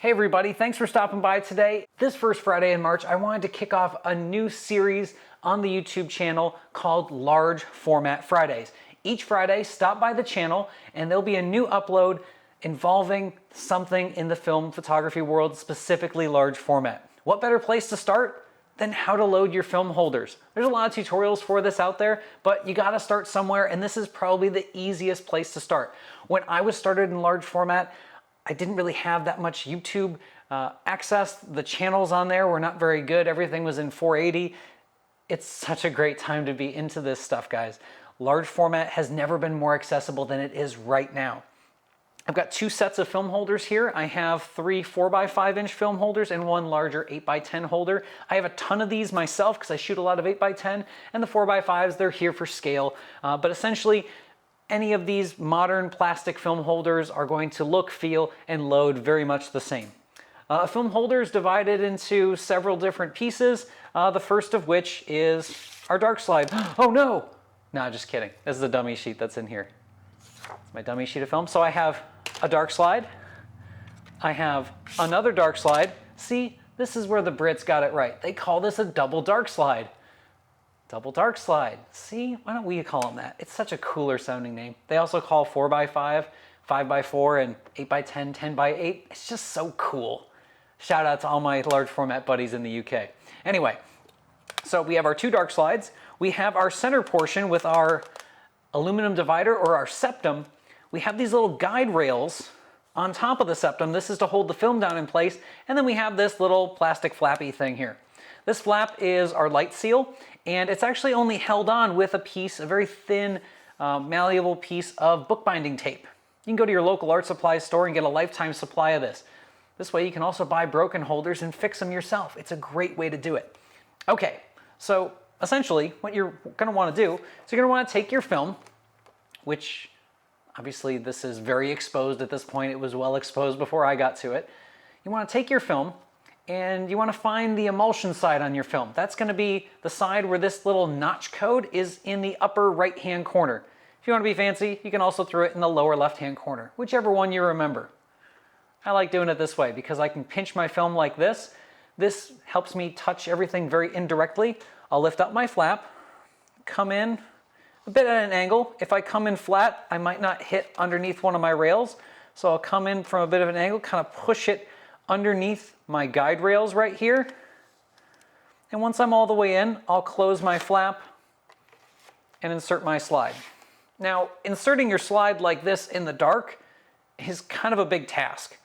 Hey everybody, thanks for stopping by today. This first Friday in March, I wanted to kick off a new series on the YouTube channel called Large Format Fridays. Each Friday, stop by the channel and there'll be a new upload involving something in the film photography world, specifically large format. What better place to start than how to load your film holders? There's a lot of tutorials for this out there, but you gotta start somewhere, and this is probably the easiest place to start. When I was started in large format, I didn't really have that much YouTube access. The channels on there were not very good. Everything was in 480. It's such a great time to be into this stuff, guys. Large format has never been more accessible than it is right now. I've got two sets of film holders here. I have three 4x5" film holders and one larger 8x10 holder. I have a ton of these myself because I shoot a lot of 8x10, and the 4x5s, they're here for scale. But essentially, any of these modern plastic film holders are going to look, feel, and load very much the same. A film holder is divided into several different pieces, the first of which is our dark slide. Oh no! No, just kidding. This is a dummy sheet that's in here. It's my dummy sheet of film. So I have a dark slide. I have another dark slide. See, this is where the Brits got it right. They call this a double dark slide. Double dark slide. See, why don't we call them that? It's such a cooler sounding name. They also call 4x5, 5x4, and 8x10, 10x8. It's just so cool. Shout out to all my large format buddies in the UK. Anyway, so we have our two dark slides. We have our center portion with our aluminum divider, or our septum. We have these little guide rails on top of the septum. This is to hold the film down in place. And then we have this little plastic flappy thing here. This flap is our light seal, and it's actually only held on with a very thin, malleable piece of bookbinding tape. You can go to your local art supply store and get a lifetime supply of this. This way you can also buy broken holders and fix them yourself. It's a great way to do it. Okay, so essentially what you're gonna wanna do is you're gonna wanna take your film, which obviously this is very exposed at this point. It was well exposed before I got to it. You wanna take your film and you want to find the emulsion side on your film. That's going to be the side where this little notch code is in the upper right hand corner. If you want to be fancy, you can also throw it in the lower left hand corner, whichever one you remember. I like doing it this way because I can pinch my film like this. This helps me touch everything very indirectly. I'll lift up my flap, come in a bit at an angle. If I come in flat, I might not hit underneath one of my rails. So I'll come in from a bit of an angle, kind of push it underneath my guide rails right here. And once I'm all the way in, I'll close my flap and insert my slide. Now, inserting your slide like this in the dark is kind of a big task.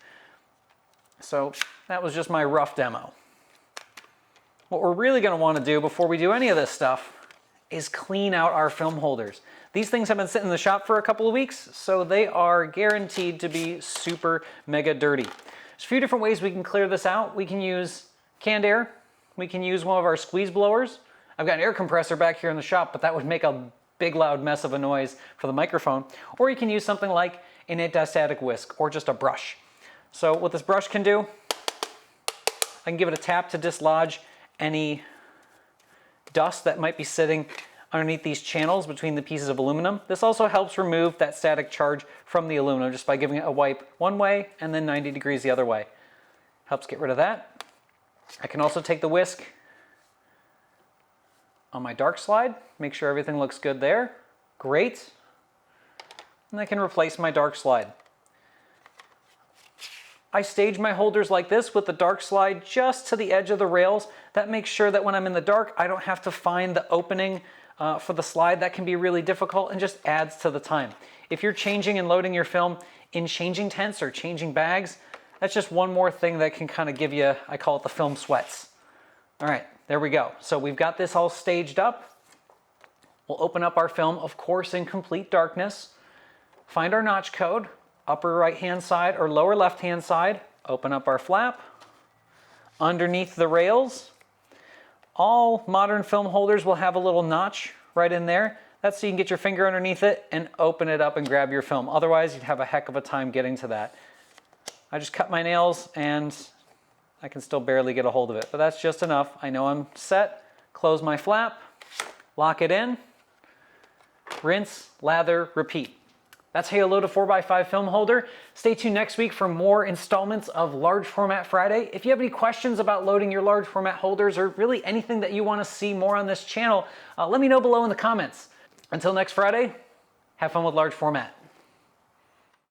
So that was just my rough demo. What we're really going to want to do before we do any of this stuff is clean out our film holders. These things have been sitting in the shop for a couple of weeks, so they are guaranteed to be super mega dirty. There's a few different ways we can clear this out. We can use canned air. We can use one of our squeeze blowers. I've got an air compressor back here in the shop, but that would make a big loud mess of a noise for the microphone. Or you can use something like an anti-static whisk or just a brush. So what this brush can do, I can give it a tap to dislodge any dust that might be sitting underneath these channels between the pieces of aluminum. This also helps remove that static charge from the aluminum just by giving it a wipe one way and then 90 degrees the other way. Helps get rid of that. I can also take the whisk on my dark slide, make sure everything looks good there. Great. And I can replace my dark slide. I stage my holders like this with the dark slide just to the edge of the rails. That makes sure that when I'm in the dark, I don't have to find the opening for the slide. That can be really difficult and just adds to the time. If you're changing and loading your film in changing tents or changing bags, that's just one more thing that can kind of give you, I call it the film sweats. All right, there we go. So we've got this all staged up. We'll open up our film, of course, in complete darkness. Find our notch code, upper right hand side or lower left hand side. Open up our flap. Underneath the rails, all modern film holders will have a little notch right in there. That's so you can get your finger underneath it and open it up and grab your film. Otherwise, you'd have a heck of a time getting to that. I just cut my nails and I can still barely get a hold of it, but that's just enough. I know I'm set. Close my flap, lock it in, rinse, lather, repeat. That's how you load a 4x5 film holder. Stay tuned next week for more installments of Large Format Friday. If you have any questions about loading your large format holders or really anything that you want to see more on this channel, let me know below in the comments. Until next Friday, have fun with large format.